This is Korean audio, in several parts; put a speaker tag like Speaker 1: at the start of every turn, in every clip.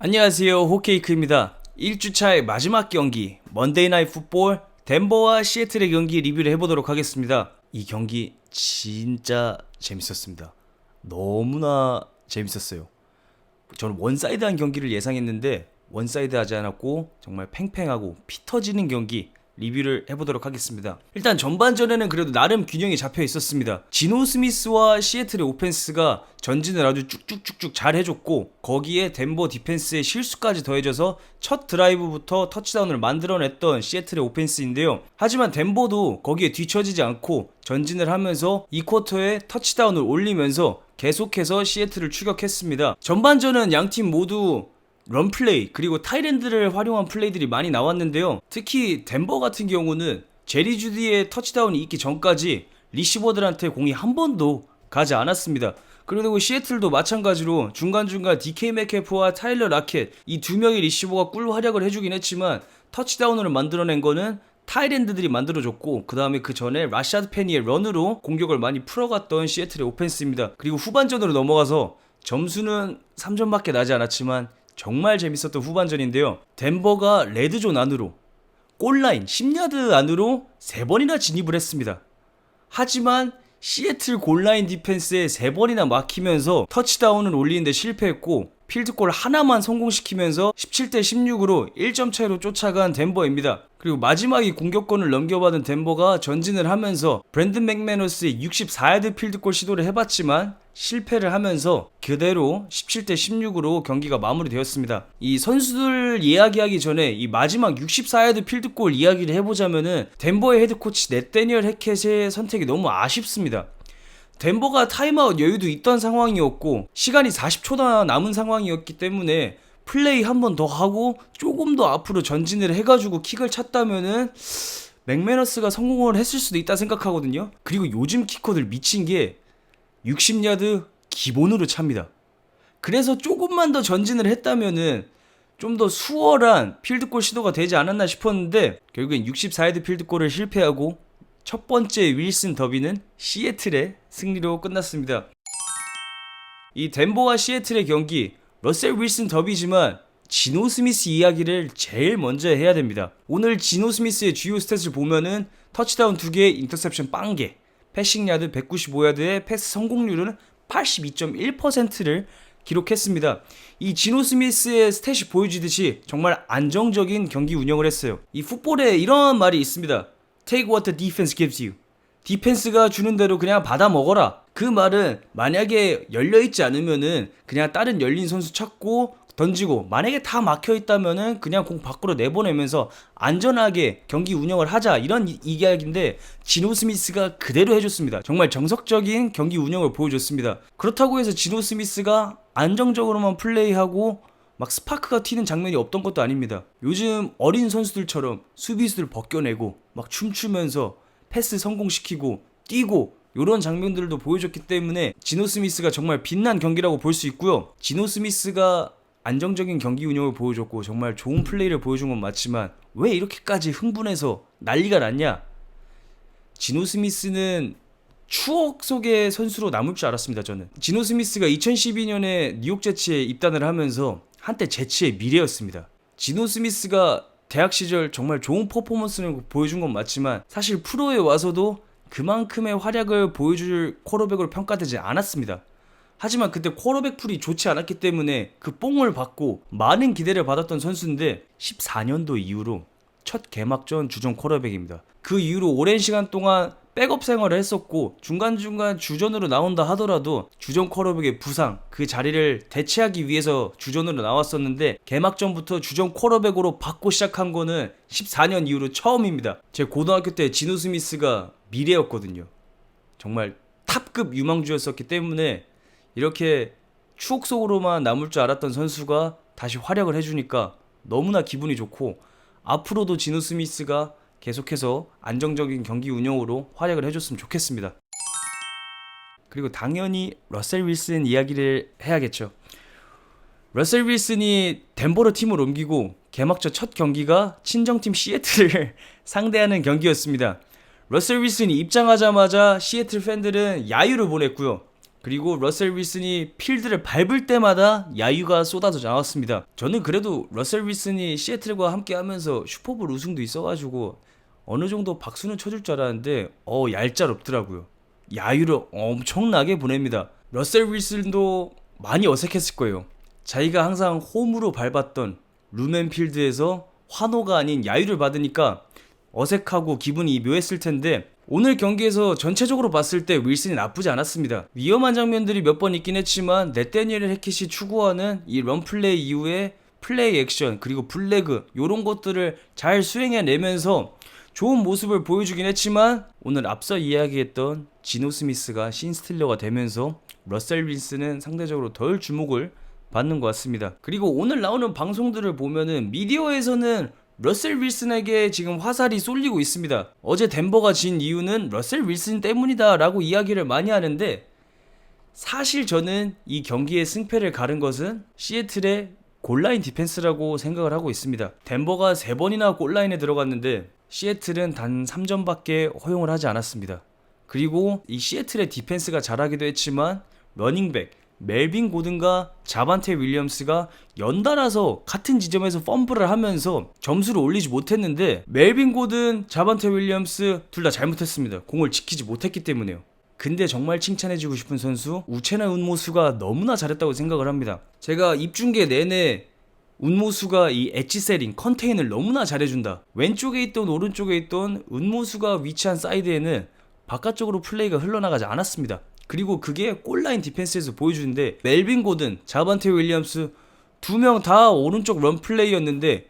Speaker 1: 안녕하세요, 호케이크입니다. 1주차의 마지막 경기 먼데이 나잇 풋볼 덴버와 시애틀의 경기 리뷰를 해보도록 하겠습니다. 이 경기 진짜 재밌었습니다. 너무나 재밌었어요. 저는 원사이드한 경기를 예상했는데 원사이드 하지 않았고 정말 팽팽하고 피 터지는 경기 리뷰를 해보도록 하겠습니다. 일단 전반전에는 그래도 나름 균형이 잡혀 있었습니다. 지노 스미스와 시애틀의 오펜스가 전진을 아주 쭉쭉쭉쭉 잘 해줬고 거기에 덴버 디펜스의 실수까지 더해져서 첫 드라이브부터 터치다운을 만들어냈던 시애틀의 오펜스인데요. 하지만 덴버도 거기에 뒤처지지 않고 전진을 하면서 이 쿼터에 터치다운을 올리면서 계속해서 시애틀을 추격했습니다. 전반전은 양팀 모두 런플레이 그리고 타이랜드를 활용한 플레이들이 많이 나왔는데요. 특히 덴버 같은 경우는 제리 주디의 터치다운이 있기 전까지 리시버들한테 공이 한 번도 가지 않았습니다. 그리고 시애틀도 마찬가지로 중간중간 DK 메케프와 타일러 라켓 이 두 명의 리시버가 꿀 활약을 해주긴 했지만 터치다운을 만들어낸 거는 타이랜드들이 만들어줬고 그 다음에 그 전에 라샤드 페니의 런으로 공격을 많이 풀어갔던 시애틀의 오펜스입니다. 그리고 후반전으로 넘어가서 점수는 3점밖에 나지 않았지만 정말 재밌었던 후반전인데요. 덴버가 레드존 안으로 골라인 10야드 안으로 3번이나 진입을 했습니다. 하지만 시애틀 골라인 디펜스에 3번이나 막히면서 터치다운을 올리는데 실패했고 필드골 하나만 성공시키면서 17대 16으로 1점 차이로 쫓아간 덴버입니다. 그리고 마지막 이 공격권을 넘겨받은 덴버가 전진을 하면서 브랜든 맥매너스의 64야드 필드골 시도를 해봤지만 실패를 하면서 그대로 17대 16으로 경기가 마무리되었습니다. 이 선수들 이야기하기 전에 이 마지막 64야드 필드골 이야기를 해보자면은 덴버의 헤드코치 넷데니얼 해켓의 선택이 너무 아쉽습니다. 덴버가 타임아웃 여유도 있던 상황이었고 시간이 40초나 남은 상황이었기 때문에 플레이 한 번 더 하고 조금 더 앞으로 전진을 해가지고 킥을 찼다면은 맥매너스가 성공을 했을 수도 있다 생각하거든요. 그리고 요즘 키커들 미친 게 60야드 기본으로 찹니다. 그래서 조금만 더 전진을 했다면은 좀 더 수월한 필드골 시도가 되지 않았나 싶었는데 결국엔 64야드 필드골을 실패하고 첫 번째 윌슨 더비는 시애틀의 승리로 끝났습니다. 이 덴버와 시애틀의 경기 러셀 윌슨 더비지만 지노 스미스 이야기를 제일 먼저 해야 됩니다. 오늘 지노 스미스의 주요 스탯을 보면은 터치다운 2개, 인터셉션 0개, 패싱 야드 195야드의 패스 성공률은 82.1%를 기록했습니다. 이 지노 스미스의 스탯이 보여주듯이 정말 안정적인 경기 운영을 했어요. 이 풋볼에 이런 말이 있습니다. Take what the defense gives you. 디펜스가 주는 대로 그냥 받아 먹어라. 그 말은 만약에 열려있지 않으면은 그냥 다른 열린 선수 찾고 던지고 만약에 다 막혀있다면은 그냥 공 밖으로 내보내면서 안전하게 경기 운영을 하자 이런 이야기인데 지노 스미스가 그대로 해줬습니다. 정말 정석적인 경기 운영을 보여줬습니다. 그렇다고 해서 지노 스미스가 안정적으로만 플레이하고 막 스파크가 튀는 장면이 없던 것도 아닙니다. 요즘 어린 선수들처럼 수비수들 벗겨내고 막 춤추면서 패스 성공시키고 뛰고 이런 장면들도 보여줬기 때문에 지노 스미스가 정말 빛난 경기라고 볼 수 있고요. 지노 스미스가 안정적인 경기 운영을 보여줬고 정말 좋은 플레이를 보여준 건 맞지만 왜 이렇게까지 흥분해서 난리가 났냐? 지노 스미스는 추억 속의 선수로 남을 줄 알았습니다. 저는 지노 스미스가 2012년에 뉴욕 제츠에 입단을 하면서 한때 제츠의 미래였습니다. 지노 스미스가 대학 시절 정말 좋은 퍼포먼스를 보여준 건 맞지만 사실 프로에 와서도 그만큼의 활약을 보여줄 쿼터백으로 평가되지 않았습니다. 하지만 그때 쿼터백 풀이 좋지 않았기 때문에 그 뽕을 받고 많은 기대를 받았던 선수인데 14년도 이후로 첫 개막전 주전 쿼터백입니다. 그 이후로 오랜 시간 동안 백업 생활을 했었고 중간중간 주전으로 나온다 하더라도 주전 쿼터백의 부상 그 자리를 대체하기 위해서 주전으로 나왔었는데 개막전부터 주전 쿼터백으로 받고 시작한 거는 14년 이후로 처음입니다. 제 고등학교 때 지노 스미스가 미래였거든요. 정말 탑급 유망주였었기 때문에 이렇게 추억 속으로만 남을 줄 알았던 선수가 다시 활약을 해주니까 너무나 기분이 좋고 앞으로도 지노 스미스가 계속해서 안정적인 경기 운영으로 활약을 해줬으면 좋겠습니다. 그리고 당연히 러셀 윌슨 이야기를 해야겠죠. 러셀 윌슨이 덴버로 팀을 옮기고 개막전 첫 경기가 친정팀 시애틀을 상대하는 경기였습니다. 러셀 윌슨이 입장하자마자 시애틀 팬들은 야유를 보냈고요. 그리고 러셀 윌슨이 필드를 밟을 때마다 야유가 쏟아져 나왔습니다. 저는 그래도 러셀 윌슨이 시애틀과 함께 하면서 슈퍼볼 우승도 있어가지고 어느 정도 박수는 쳐줄 줄 알았는데 얄짤없더라고요. 야유를 엄청나게 보냅니다. 러셀 윌슨도 많이 어색했을 거예요. 자기가 항상 홈으로 밟았던 루멘필드에서 환호가 아닌 야유를 받으니까 어색하고 기분이 묘했을 텐데 오늘 경기에서 전체적으로 봤을 때 윌슨이 나쁘지 않았습니다. 위험한 장면들이 몇 번 있긴 했지만 네태니엘 해킷이 추구하는 이 런플레이 이후에 플레이 액션 그리고 블래그 요런 것들을 잘 수행해내면서 좋은 모습을 보여주긴 했지만 오늘 앞서 이야기했던 지노 스미스가 신스틸러가 되면서 러셀 윌슨은 상대적으로 덜 주목을 받는 것 같습니다. 그리고 오늘 나오는 방송들을 보면은 미디어에서는 러셀 윌슨에게 지금 화살이 쏠리고 있습니다. 어제 덴버가 진 이유는 러셀 윌슨 때문이다 라고 이야기를 많이 하는데 사실 저는 이 경기의 승패를 가른 것은 시애틀의 골라인 디펜스라고 생각을 하고 있습니다. 덴버가 3번이나 골라인에 들어갔는데 시애틀은 단 3점밖에 허용을 하지 않았습니다. 그리고 이 시애틀의 디펜스가 잘하기도 했지만 러닝백 멜빈 고든과 자반테 윌리엄스가 연달아서 같은 지점에서 펌블을 하면서 점수를 올리지 못했는데 멜빈 고든, 자반테 윌리엄스 둘 다 잘못했습니다. 공을 지키지 못했기 때문에요. 근데 정말 칭찬해주고 싶은 선수 우체나 운모수가 너무나 잘했다고 생각을 합니다. 제가 입중계 내내 운모수가 이 엣지 세링, 컨테인을 너무나 잘해준다. 왼쪽에 있던 오른쪽에 있던 운모수가 위치한 사이드에는 바깥쪽으로 플레이가 흘러나가지 않았습니다. 그리고 그게 골라인 디펜스에서 보여주는데 멜빈 고든, 자반테 윌리엄스 두 명 다 오른쪽 런 플레이였는데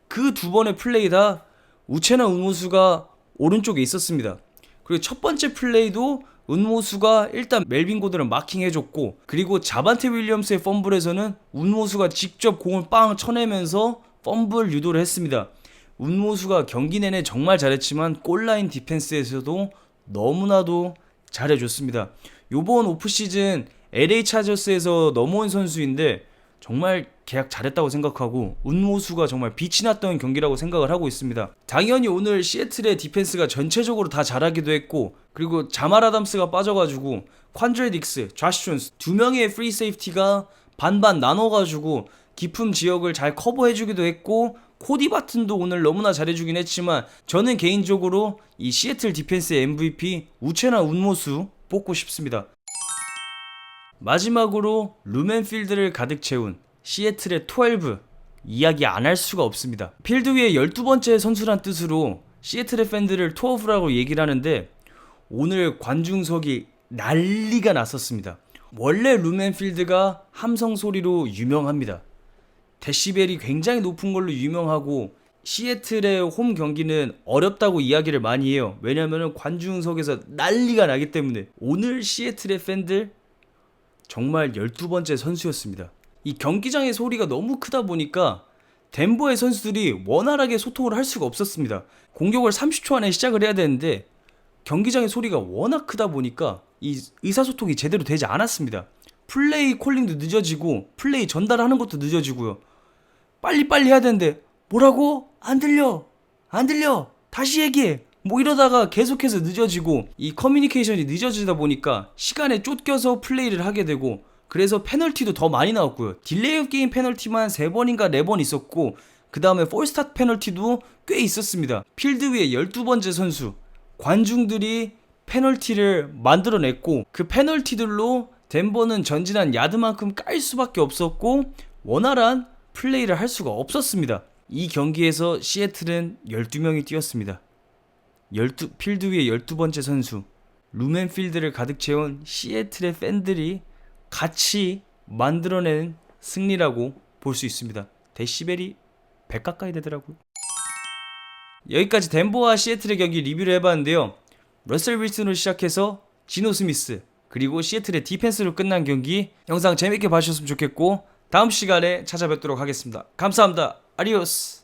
Speaker 1: 그 두 번의 플레이 다 우체나 운모수가 오른쪽에 있었습니다. 그리고 첫 번째 플레이도 운모수가 일단 멜빈 고든을 마킹해줬고 그리고 자반테 윌리엄스의 펌블에서는 운모수가 직접 공을 빵 쳐내면서 펌블 유도를 했습니다. 운모수가 경기 내내 정말 잘했지만 골라인 디펜스에서도 너무나도 잘해줬습니다. 요번 오프시즌 LA 차저스에서 넘어온 선수인데 정말 계약 잘했다고 생각하고 운모수가 정말 빛이 났던 경기라고 생각을 하고 있습니다. 당연히 오늘 시애틀의 디펜스가 전체적으로 다 잘하기도 했고 그리고 자말 아담스가 빠져가지고 콴드레 딕스, 좌시 존스 두 명의 프리 세이프티가 반반 나눠가지고 깊은 지역을 잘 커버해주기도 했고 코디 바튼도 오늘 너무나 잘해주긴 했지만 저는 개인적으로 이 시애틀 디펜스의 MVP 우체나 운모수 뽑고 싶습니다. 마지막으로 루멘필드를 가득 채운 시애틀의 12 이야기 안 할 수가 없습니다. 필드 위의 12번째 선수란 뜻으로 시애틀의 팬들을 12라고 얘기를 하는데 오늘 관중석이 난리가 났었습니다. 원래 루멘필드가 함성 소리로 유명합니다. 데시벨이 굉장히 높은 걸로 유명하고 시애틀의 홈 경기는 어렵다고 이야기를 많이 해요. 왜냐면 관중석에서 난리가 나기 때문에. 오늘 시애틀의 팬들 정말 12번째 선수였습니다. 이 경기장의 소리가 너무 크다 보니까 덴버의 선수들이 원활하게 소통을 할 수가 없었습니다. 공격을 30초 안에 시작을 해야 되는데 경기장의 소리가 워낙 크다 보니까 이 의사소통이 제대로 되지 않았습니다. 플레이 콜링도 늦어지고 플레이 전달하는 것도 늦어지고요. 빨리빨리 해야 되는데 뭐라고? 안 들려 다시 얘기해 뭐 이러다가 계속해서 늦어지고 이 커뮤니케이션이 늦어지다 보니까 시간에 쫓겨서 플레이를 하게 되고 그래서 페널티도 더 많이 나왔고요. 딜레이 업 게임 페널티만 3번인가 4번 있었고 그 다음에 폴스타트 페널티도 꽤 있었습니다. 필드 위에 12번째 선수 관중들이 페널티를 만들어냈고 그 페널티들로 덴버는 전진한 야드만큼 깔 수밖에 없었고 원활한 플레이를 할 수가 없었습니다. 이 경기에서 시애틀은 12명이 뛰었습니다. 필드 위에 12번째 선수 루멘필드를 가득 채운 시애틀의 팬들이 같이 만들어낸 승리라고 볼 수 있습니다. 데시벨이 100 가까이 되더라고요. 여기까지 덴버와 시애틀의 경기 리뷰를 해봤는데요. 러셀 윌슨으로 시작해서 지노 스미스 그리고 시애틀의 디펜스로 끝난 경기 영상 재밌게 봐주셨으면 좋겠고 다음 시간에 찾아뵙도록 하겠습니다. 감사합니다. 아디오스.